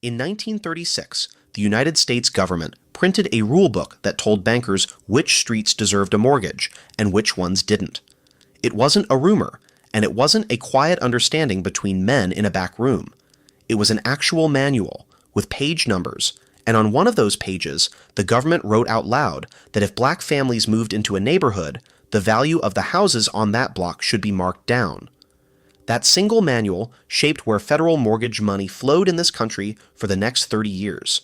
In 1936, the United States government printed a rulebook that told bankers which streets deserved a mortgage and which ones didn't. It wasn't a rumor, and it wasn't a quiet understanding between men in a back room. It was an actual manual with page numbers, and on one of those pages, the government wrote out loud that if black families moved into a neighborhood, the value of the houses on that block should be marked down. That single manual shaped where federal mortgage money flowed in this country for the next 30 years.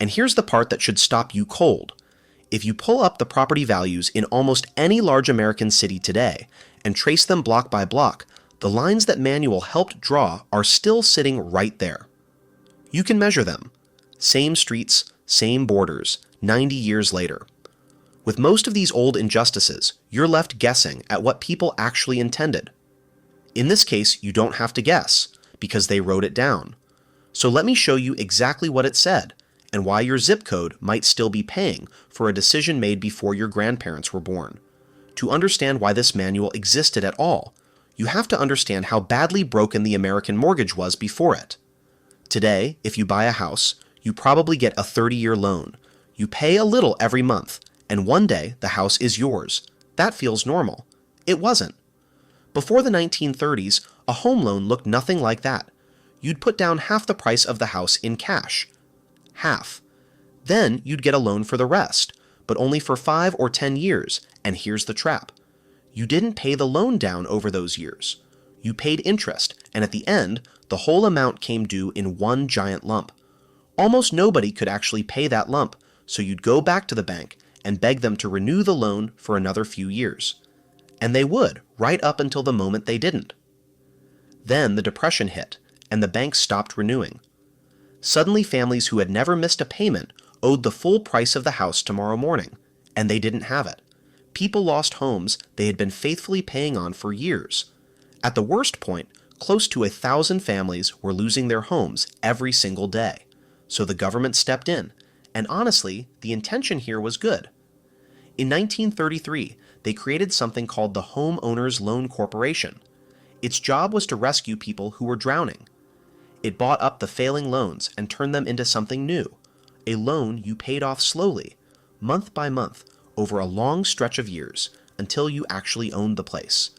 And here's the part that should stop you cold. If you pull up the property values in almost any large American city today and trace them block by block, the lines that manual helped draw are still sitting right there. You can measure them. Same streets, same borders, 90 years later. With most of these old injustices, you're left guessing at what people actually intended. In this case, you don't have to guess, because they wrote it down. So let me show you exactly what it said, and why your zip code might still be paying for a decision made before your grandparents were born. To understand why this manual existed at all, you have to understand how badly broken the American mortgage was before it. Today, if you buy a house, you probably get a 30-year loan. You pay a little every month, and one day the house is yours. That feels normal. It wasn't. Before the 1930s, a home loan looked nothing like that. You'd put down half the price of the house in cash. Half. Then you'd get a loan for the rest, but only for 5 or 10 years, and here's the trap. You didn't pay the loan down over those years. You paid interest, and at the end, the whole amount came due in one giant lump. Almost nobody could actually pay that lump, so you'd go back to the bank and beg them to renew the loan for another few years. And they would, right up until the moment they didn't. Then the Depression hit, and the banks stopped renewing. Suddenly families who had never missed a payment owed the full price of the house tomorrow morning, and they didn't have it. People lost homes they had been faithfully paying on for years. At the worst point, close to 1,000 families were losing their homes every single day. So the government stepped in, and honestly, the intention here was good. In 1933, they created something called the Homeowners Loan Corporation. Its job was to rescue people who were drowning. It bought up the failing loans and turned them into something new, a loan you paid off slowly, month by month, over a long stretch of years, until you actually owned the place.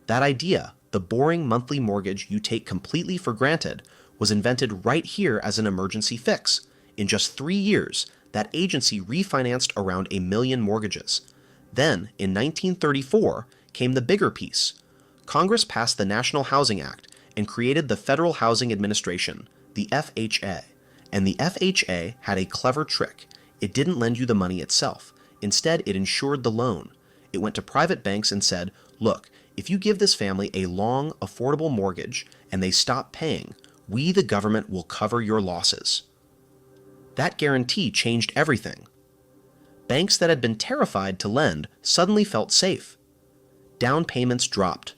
That idea, the boring monthly mortgage you take completely for granted, was invented right here as an emergency fix. In just 3 years, that agency refinanced around 1 million mortgages. Then, in 1934, came the bigger piece. Congress passed the National Housing Act and created the Federal Housing Administration, the FHA. And the FHA had a clever trick. It didn't lend you the money itself. Instead, it insured the loan. It went to private banks and said, look, if you give this family a long, affordable mortgage and they stop paying, we, the government, will cover your losses. That guarantee changed everything. Banks that had been terrified to lend suddenly felt safe. Down payments dropped.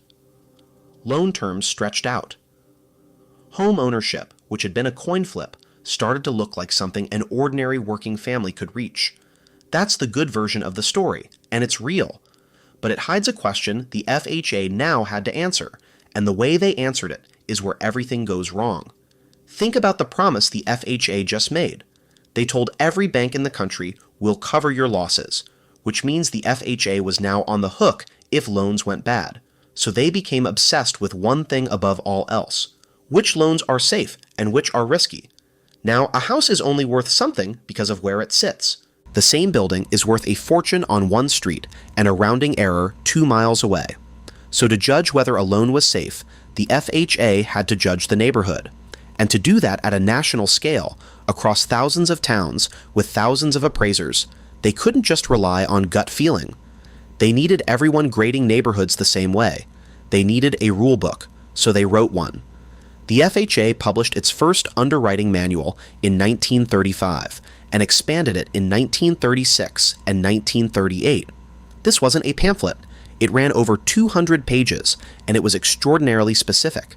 Loan terms stretched out. Home ownership, which had been a coin flip, started to look like something an ordinary working family could reach. That's the good version of the story, and it's real. But it hides a question the FHA now had to answer, and the way they answered it is where everything goes wrong. Think about the promise the FHA just made. They told every bank in the country, we'll cover your losses, which means the FHA was now on the hook if loans went bad. So they became obsessed with one thing above all else. Which loans are safe and which are risky? Now, a house is only worth something because of where it sits. The same building is worth a fortune on one street and a rounding error 2 miles away. So to judge whether a loan was safe, the FHA had to judge the neighborhood. And to do that at a national scale, across thousands of towns with thousands of appraisers, they couldn't just rely on gut feeling. They needed everyone grading neighborhoods the same way. They needed a rule book, so they wrote one. The FHA published its first underwriting manual in 1935 and expanded it in 1936 and 1938. This wasn't a pamphlet. It ran over 200 pages, and it was extraordinarily specific.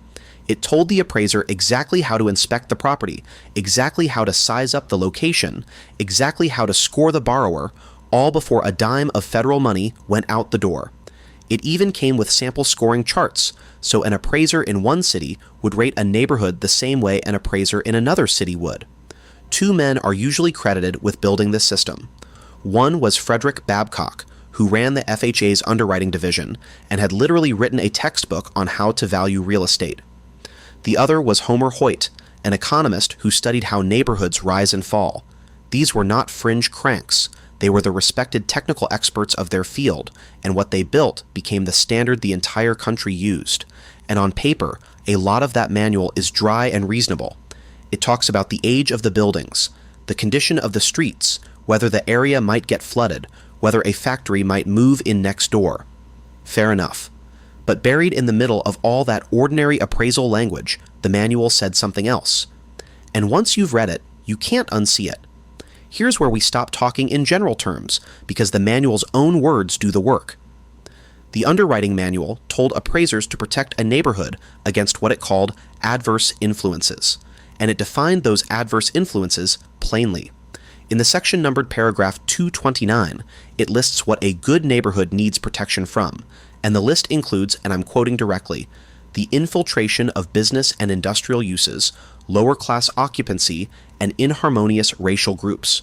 It told the appraiser exactly how to inspect the property, exactly how to size up the location, exactly how to score the borrower, all before a dime of federal money went out the door. It even came with sample scoring charts, so an appraiser in one city would rate a neighborhood the same way an appraiser in another city would. Two men are usually credited with building this system. One was Frederick Babcock, who ran the FHA's underwriting division and had literally written a textbook on how to value real estate. The other was Homer Hoyt, an economist who studied how neighborhoods rise and fall. These were not fringe cranks. They were the respected technical experts of their field, and what they built became the standard the entire country used. And on paper, a lot of that manual is dry and reasonable. It talks about the age of the buildings, the condition of the streets, whether the area might get flooded, whether a factory might move in next door. Fair enough. But buried in the middle of all that ordinary appraisal language, the manual said something else. And once you've read it, you can't unsee it. Here's where we stop talking in general terms, because the manual's own words do the work. The underwriting manual told appraisers to protect a neighborhood against what it called adverse influences, and it defined those adverse influences plainly. In the section numbered paragraph 229, it lists what a good neighborhood needs protection from, and the list includes, and I'm quoting directly, the infiltration of business and industrial uses, lower-class occupancy, and inharmonious racial groups.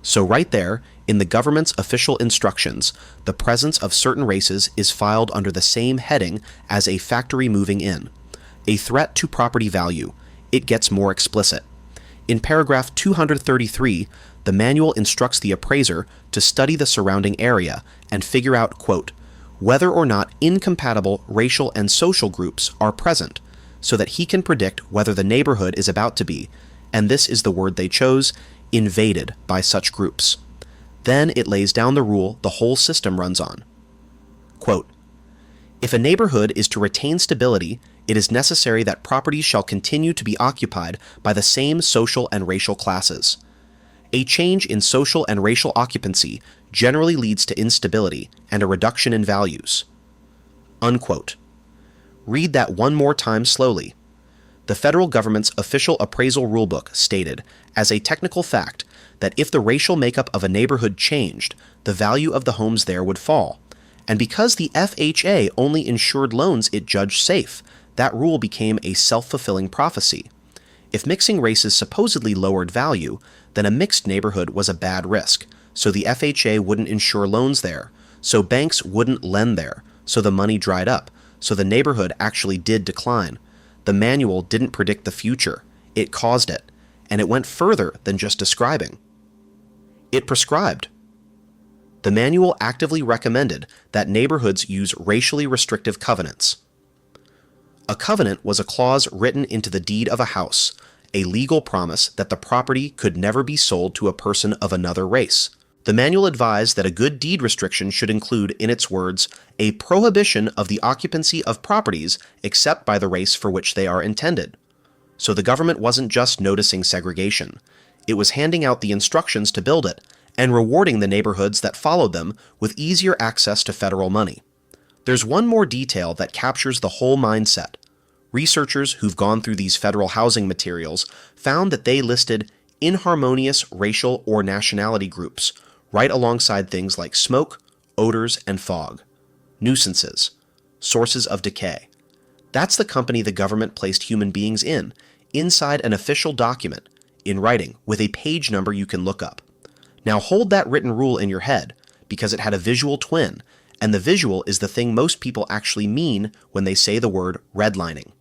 So right there, in the government's official instructions, the presence of certain races is filed under the same heading as a factory moving in. A threat to property value. It gets more explicit. In paragraph 233, the manual instructs the appraiser to study the surrounding area and figure out, quote, whether or not incompatible racial and social groups are present, so that he can predict whether the neighborhood is about to be, and this is the word they chose, invaded by such groups. Then it lays down the rule the whole system runs on. Quote, if a neighborhood is to retain stability, it is necessary that properties shall continue to be occupied by the same social and racial classes. A change in social and racial occupancy generally leads to instability and a reduction in values. Unquote. Read that one more time slowly. The federal government's official appraisal rulebook stated, as a technical fact, that if the racial makeup of a neighborhood changed, the value of the homes there would fall. And because the FHA only insured loans it judged safe, that rule became a self-fulfilling prophecy. If mixing races supposedly lowered value, then a mixed neighborhood was a bad risk, so the FHA wouldn't insure loans there, so banks wouldn't lend there, so the money dried up, so the neighborhood actually did decline. The manual didn't predict the future, it caused it, and it went further than just describing. It prescribed. The manual actively recommended that neighborhoods use racially restrictive covenants. A covenant was a clause written into the deed of a house, a legal promise that the property could never be sold to a person of another race. The manual advised that a good deed restriction should include, in its words, a prohibition of the occupancy of properties except by the race for which they are intended. So the government wasn't just noticing segregation. It was handing out the instructions to build it and rewarding the neighborhoods that followed them with easier access to federal money. There's one more detail that captures the whole mindset. Researchers who've gone through these federal housing materials found that they listed inharmonious racial or nationality groups, right alongside things like smoke, odors, and fog. Nuisances. Sources of decay. That's the company the government placed human beings in, inside an official document, in writing, with a page number you can look up. Now hold that written rule in your head, because it had a visual twin, and the visual is the thing most people actually mean when they say the word redlining.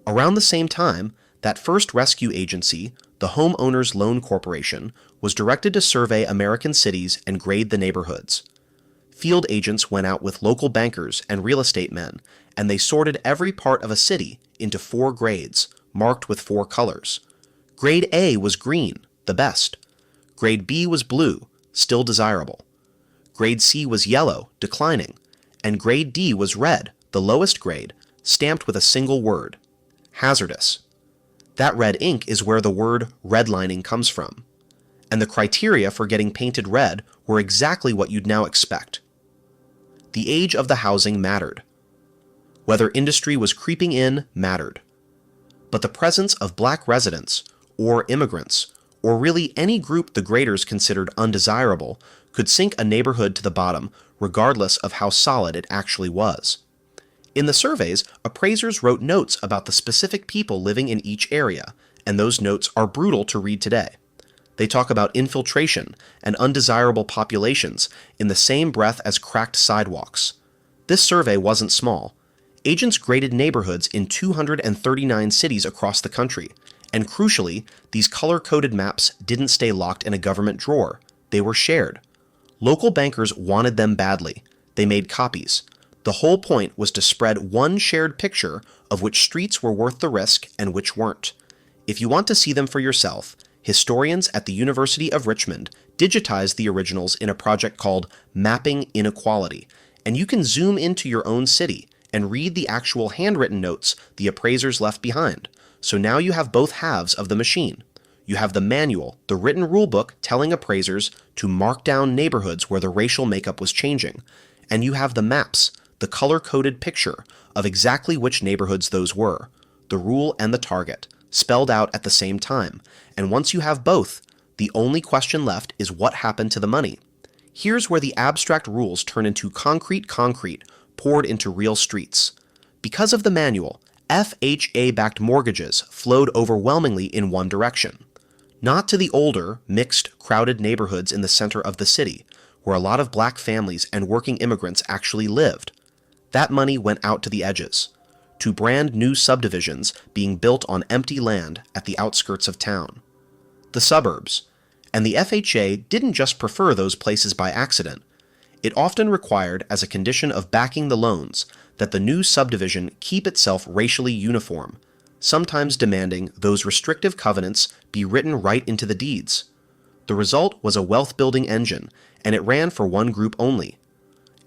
Around the same time, that first rescue agency, the Homeowners Loan Corporation, was directed to survey American cities and grade the neighborhoods. Field agents went out with local bankers and real estate men, and they sorted every part of a city into 4 grades, marked with 4 colors. Grade A was green, the best. Grade B was blue, still desirable. Grade C was yellow, declining. And Grade D was red, the lowest grade, stamped with a single word: hazardous. That red ink is where the word redlining comes from. And the criteria for getting painted red were exactly what you'd now expect. The age of the housing mattered. Whether industry was creeping in mattered. But the presence of black residents, or immigrants, or really any group the graders considered undesirable, could sink a neighborhood to the bottom, regardless of how solid it actually was. In the surveys, appraisers wrote notes about the specific people living in each area, and those notes are brutal to read today. They talk about infiltration and undesirable populations in the same breath as cracked sidewalks. This survey wasn't small. Agents graded neighborhoods in 239 cities across the country, and crucially, these color-coded maps didn't stay locked in a government drawer. They were shared. Local bankers wanted them badly. They made copies. The whole point was to spread one shared picture of which streets were worth the risk and which weren't. If you want to see them for yourself, historians at the University of Richmond digitized the originals in a project called Mapping Inequality, and you can zoom into your own city and read the actual handwritten notes the appraisers left behind. So now you have both halves of the machine. You have the manual, the written rulebook telling appraisers to mark down neighborhoods where the racial makeup was changing, and you have the maps, the color-coded picture of exactly which neighborhoods those were, the rule and the target, spelled out at the same time. And once you have both, the only question left is what happened to the money. Here's where the abstract rules turn into concrete poured into real streets. Because of the manual, FHA-backed mortgages flowed overwhelmingly in one direction. Not to the older, mixed, crowded neighborhoods in the center of the city, where a lot of black families and working immigrants actually lived. That money went out to the edges, to brand new subdivisions being built on empty land at the outskirts of town. The suburbs. And the FHA didn't just prefer those places by accident. It often required, as a condition of backing the loans, that the new subdivision keep itself racially uniform, sometimes demanding those restrictive covenants be written right into the deeds. The result was a wealth-building engine, and it ran for one group only.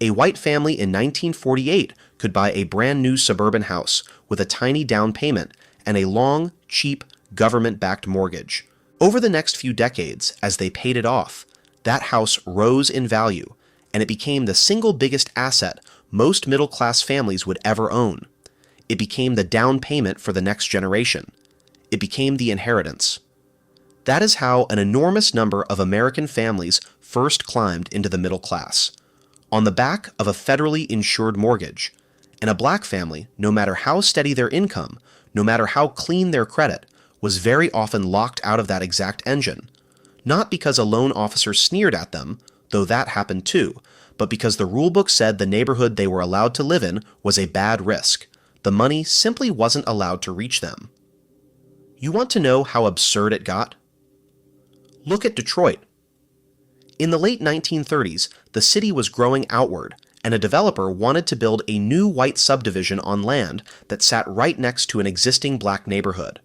A white family in 1948 could buy a brand new suburban house with a tiny down payment and a long, cheap, government-backed mortgage. Over the next few decades, as they paid it off, that house rose in value, and it became the single biggest asset most middle-class families would ever own. It became the down payment for the next generation. It became the inheritance. That is how an enormous number of American families first climbed into the middle class, on the back of a federally insured mortgage. And a black family, no matter how steady their income, no matter how clean their credit, was very often locked out of that exact engine. Not because a loan officer sneered at them, though that happened too, but because the rulebook said the neighborhood they were allowed to live in was a bad risk. The money simply wasn't allowed to reach them. You want to know how absurd it got? Look at Detroit. In the late 1930s, the city was growing outward, and a developer wanted to build a new white subdivision on land that sat right next to an existing black neighborhood.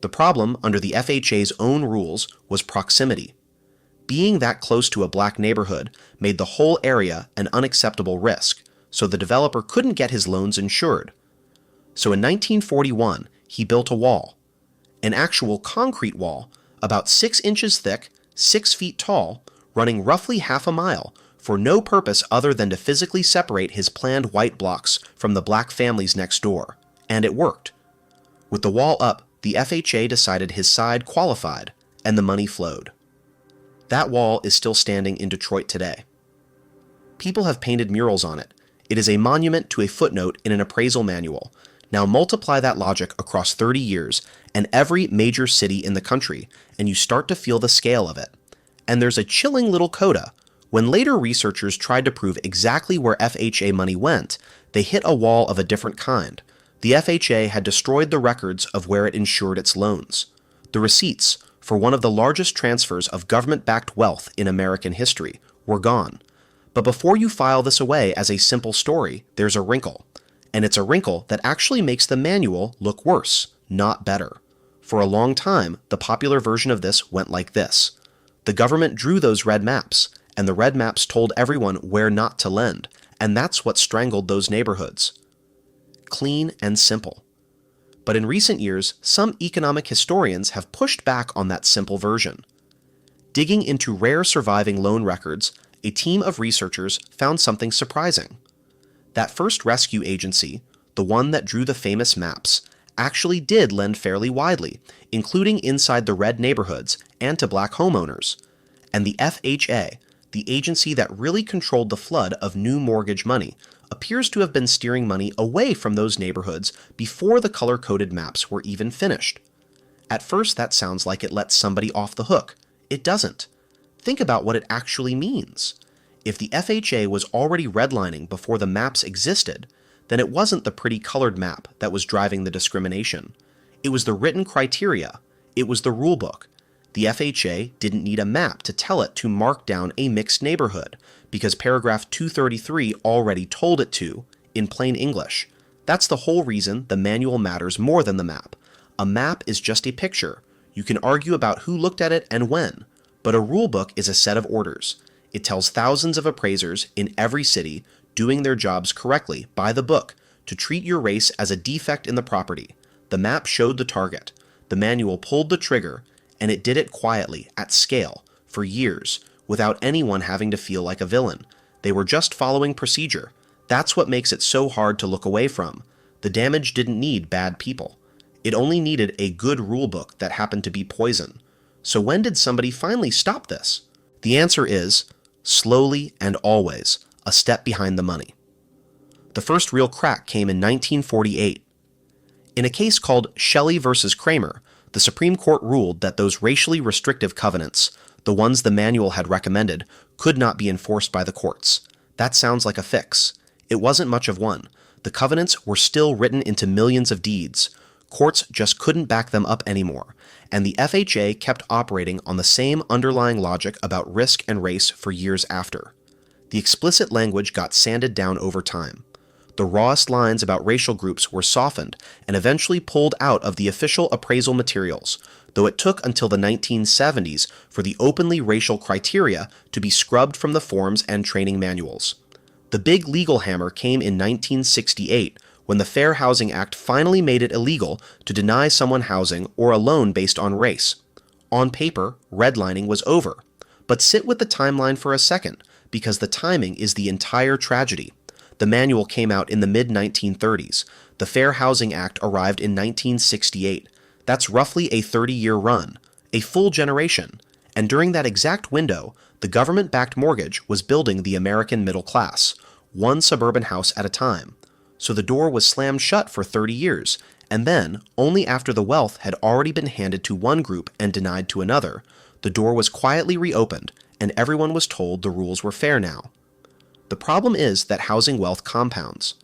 The problem, under the FHA's own rules, was proximity. Being that close to a black neighborhood made the whole area an unacceptable risk, so the developer couldn't get his loans insured. So in 1941, he built a wall. An actual concrete wall, about 6 inches thick, 6 feet tall, running roughly half a mile, for no purpose other than to physically separate his planned white blocks from the black families next door. And it worked. With the wall up, the FHA decided his side qualified, and the money flowed. That wall is still standing in Detroit today. People have painted murals on it. It is a monument to a footnote in an appraisal manual. Now multiply that logic across 30 years and every major city in the country, and you start to feel the scale of it. And there's a chilling little coda. When later researchers tried to prove exactly where FHA money went, they hit a wall of a different kind. The FHA had destroyed the records of where it insured its loans. The receipts, for one of the largest transfers of government-backed wealth in American history, were gone. But before you file this away as a simple story, there's a wrinkle. And it's a wrinkle that actually makes the manual look worse, not better. For a long time, the popular version of this went like this. The government drew those red maps, and the red maps told everyone where not to lend, and that's what strangled those neighborhoods. Clean and simple. But in recent years, some economic historians have pushed back on that simple version. Digging into rare surviving loan records, a team of researchers found something surprising. That first rescue agency, the one that drew the famous maps, actually did lend fairly widely, including inside the red neighborhoods and to black homeowners. And the FHA, the agency that really controlled the flood of new mortgage money, appears to have been steering money away from those neighborhoods before the color-coded maps were even finished. At first, that sounds like it lets somebody off the hook. It doesn't. Think about what it actually means. If the FHA was already redlining before the maps existed, then it wasn't the pretty colored map that was driving the discrimination. It was the written criteria. It was the rulebook. The FHA didn't need a map to tell it to mark down a mixed neighborhood, because paragraph 233 already told it to, in plain English. That's the whole reason the manual matters more than the map. A map is just a picture. You can argue about who looked at it and when, but a rulebook is a set of orders. It tells thousands of appraisers in every city doing their jobs correctly by the book to treat your race as a defect in the property. The map showed the target. The manual pulled the trigger, and it did it quietly, at scale, for years, without anyone having to feel like a villain. They were just following procedure. That's what makes it so hard to look away from. The damage didn't need bad people. It only needed a good rulebook that happened to be poison. So when did somebody finally stop this? The answer is, slowly and always, a step behind the money. The first real crack came in 1948. In a case called Shelley versus Kramer, the Supreme Court ruled that those racially restrictive covenants, the ones the manual had recommended, could not be enforced by the courts. That sounds like a fix. It wasn't much of one. The covenants were still written into millions of deeds. Courts just couldn't back them up anymore, and the FHA kept operating on the same underlying logic about risk and race for years after. The explicit language got sanded down over time. The rawest lines about racial groups were softened and eventually pulled out of the official appraisal materials, though it took until the 1970s for the openly racial criteria to be scrubbed from the forms and training manuals. The big legal hammer came in 1968 when the Fair Housing Act finally made it illegal to deny someone housing or a loan based on race. On paper, redlining was over. But sit with the timeline for a second, because the timing is the entire tragedy. The manual came out in the mid-1930s. The Fair Housing Act arrived in 1968. That's roughly a 30-year run, a full generation. And during that exact window, the government-backed mortgage was building the American middle class, one suburban house at a time. So the door was slammed shut for 30 years, and then, only after the wealth had already been handed to one group and denied to another, the door was quietly reopened, and everyone was told the rules were fair now. The problem is that housing wealth compounds.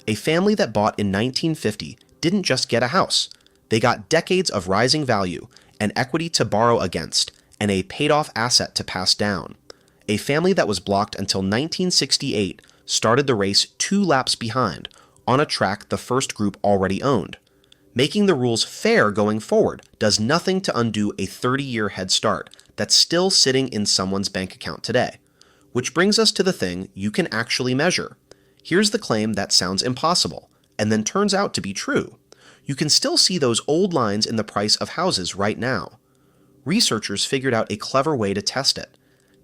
A family that bought in 1950 didn't just get a house. They got decades of rising value, an equity to borrow against, and a paid-off asset to pass down. A family that was blocked until 1968 started the race 2 laps behind, on a track the first group already owned. Making the rules fair going forward does nothing to undo a 30-year head start that's still sitting in someone's bank account today. Which brings us to the thing you can actually measure. Here's the claim that sounds impossible, and then turns out to be true. You can still see those old lines in the price of houses right now. Researchers figured out a clever way to test it.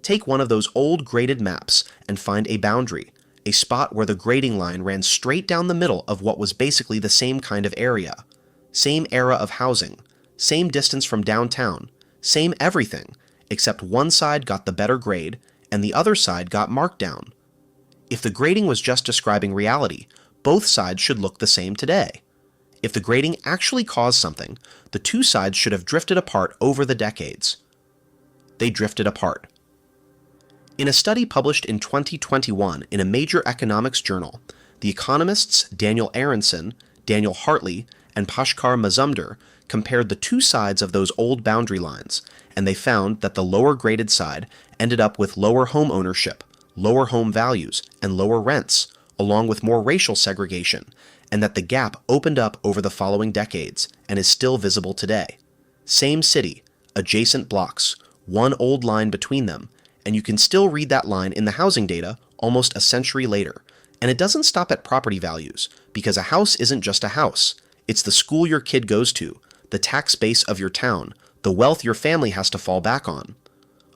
Take one of those old graded maps and find a boundary, a spot where the grading line ran straight down the middle of what was basically the same kind of area. Same era of housing, same distance from downtown, same everything, except one side got the better grade and the other side got marked down. If the grading was just describing reality, both sides should look the same today. If the grading actually caused something, the two sides should have drifted apart over the decades. They drifted apart. In a study published in 2021 in a major economics journal, the economists Daniel Aronson, Daniel Hartley, and Bhaskar Mazumdar compared the two sides of those old boundary lines, and they found that the lower graded side ended up with lower home ownership, lower home values, and lower rents, along with more racial segregation, and that the gap opened up over the following decades and is still visible today. Same city, adjacent blocks, one old line between them, and you can still read that line in the housing data almost a century later. And it doesn't stop at property values, because a house isn't just a house. It's the school your kid goes to, the tax base of your town, the wealth your family has to fall back on.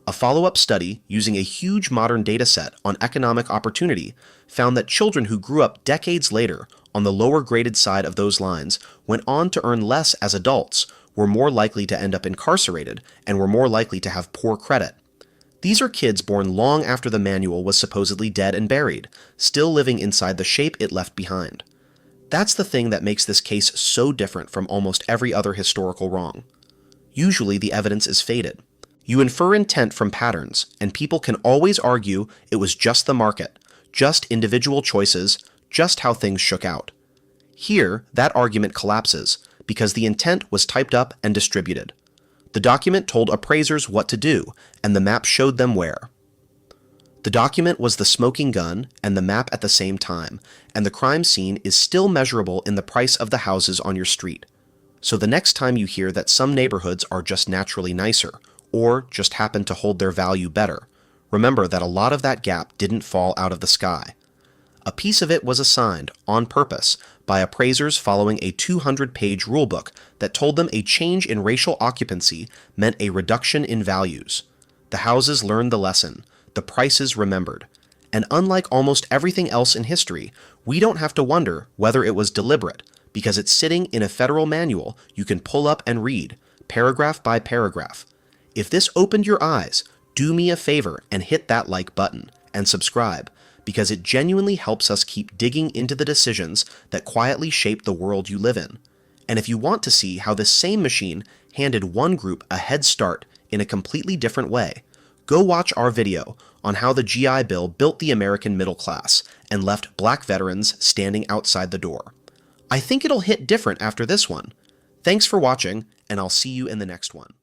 A follow-up study using a huge modern data set on economic opportunity found that children who grew up decades later on the lower graded side of those lines went on to earn less as adults, were more likely to end up incarcerated, and were more likely to have poor credit. These are kids born long after the manual was supposedly dead and buried, still living inside the shape it left behind. That's the thing that makes this case so different from almost every other historical wrong. Usually the evidence is faded. You infer intent from patterns, and people can always argue it was just the market, just individual choices, just how things shook out. Here, that argument collapses, because the intent was typed up and distributed. The document told appraisers what to do, and the map showed them where. The document was the smoking gun and the map at the same time, and the crime scene is still measurable in the price of the houses on your street. So the next time you hear that some neighborhoods are just naturally nicer, or just happen to hold their value better, remember that a lot of that gap didn't fall out of the sky. A piece of it was assigned, on purpose, by appraisers following a 200-page rulebook that told them a change in racial occupancy meant a reduction in values. The houses learned the lesson, the prices remembered, and unlike almost everything else in history, we don't have to wonder whether it was deliberate, because it's sitting in a federal manual you can pull up and read, paragraph by paragraph. If this opened your eyes, do me a favor and hit that like button, and subscribe, because it genuinely helps us keep digging into the decisions that quietly shape the world you live in. And if you want to see how this same machine handed one group a head start in a completely different way, go watch our video on how the GI Bill built the American middle class and left black veterans standing outside the door. I think it'll hit different after this one. Thanks for watching, and I'll see you in the next one.